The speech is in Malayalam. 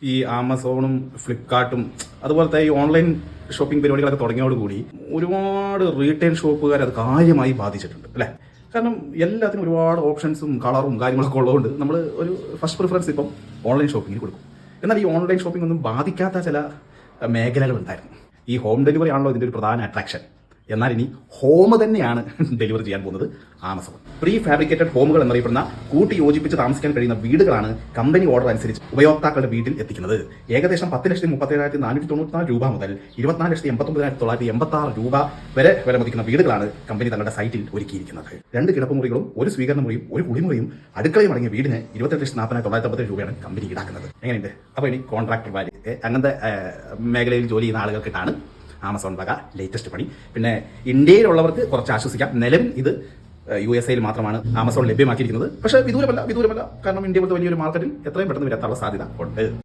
ഈ ആമസോണും ഫ്ലിപ്കാർട്ടും അതുപോലത്തെ ഈ ഓൺലൈൻ ഷോപ്പിംഗ് പരിപാടികളൊക്കെ തുടങ്ങിയോടുകൂടി ഒരുപാട് റീറ്റെയിൽ ഷോപ്പുകാർ അത് കാര്യമായി ബാധിച്ചിട്ടുണ്ട് അല്ലേ? കാരണം എല്ലാത്തിനും ഒരുപാട് ഓപ്ഷൻസും കളറും കാര്യങ്ങളൊക്കെ ഉള്ളതുകൊണ്ട് നമ്മൾ ഒരു ഫസ്റ്റ് പ്രിഫറൻസ് ഇപ്പം ഓൺലൈൻ ഷോപ്പിങ്ങിൽ കൊടുക്കും. എന്നാൽ ഈ ഓൺലൈൻ ഷോപ്പിംഗ് ഒന്നും ബാധിക്കാത്ത ചില മേഖലകൾ ഉണ്ടായിരുന്നു. ഈ ഹോം ഡെലിവറി ആണല്ലോ ഇതിൻ്റെ ഒരു പ്രധാന അട്രാക്ഷൻ. എന്നാൽ ഇനി ഹോം തന്നെയാണ് ഡെലിവറി ചെയ്യാൻ പോകുന്നത് ആമസോൺ. പ്രീ ഫാബ്രിക്കേറ്റഡ് ഹോമുകൾ എന്നറിയപ്പെടുന്ന കൂട്ടി യോജിപ്പിച്ച് താമസിക്കാൻ കഴിയുന്ന വീടുകളാണ് കമ്പനി ഓർഡർ അനുസരിച്ച് ഉപയോക്താക്കളുടെ വീട്ടിൽ എത്തിക്കുന്നത്. ഏകദേശം 10,37,494 രൂപ മുതൽ 24,89,986 രൂപ വരെ വിലമതിക്കുന്ന വീടുകളാണ് കമ്പനി തങ്ങളുടെ സൈറ്റിൽ ഒരുക്കിയിരിക്കുന്നത്. 2 കിടപ്പുമുറികളും 1 സ്വീകരണമുറിയും 1 കുളിമുറിയും അടുക്കളയും അടങ്ങിയ വീടിന് 28,40,997 രൂപയാണ് കമ്പനി ഈടാക്കുന്നത്. എങ്ങനെയുണ്ട്? അപ്പോൾ ഇനി കോൺട്രാക്ടർ വാല്യൂ അങ്ങനത്തെ മേഖലയിൽ ജോലി ചെയ്യുന്ന ആളുകൾക്കിട്ടാണ് ആമസോൺ വക ലേറ്റസ്റ്റ് പണി. പിന്നെ ഇന്ത്യയിലുള്ളവർക്ക് കുറച്ച് ആശ്വസിക്കാം. നിലവിൽ ഇത് USA മാത്രമാണ് ആമസോൺ ലഭ്യമാക്കിയിരിക്കുന്നത്. പക്ഷേ വിദൂരമല്ല. കാരണം ഇന്ത്യ പോലത്തെ വലിയൊരു മാർക്കറ്റിൽ എത്രയും പെട്ടെന്ന് വരാനുള്ള സാധ്യത ഉണ്ട്.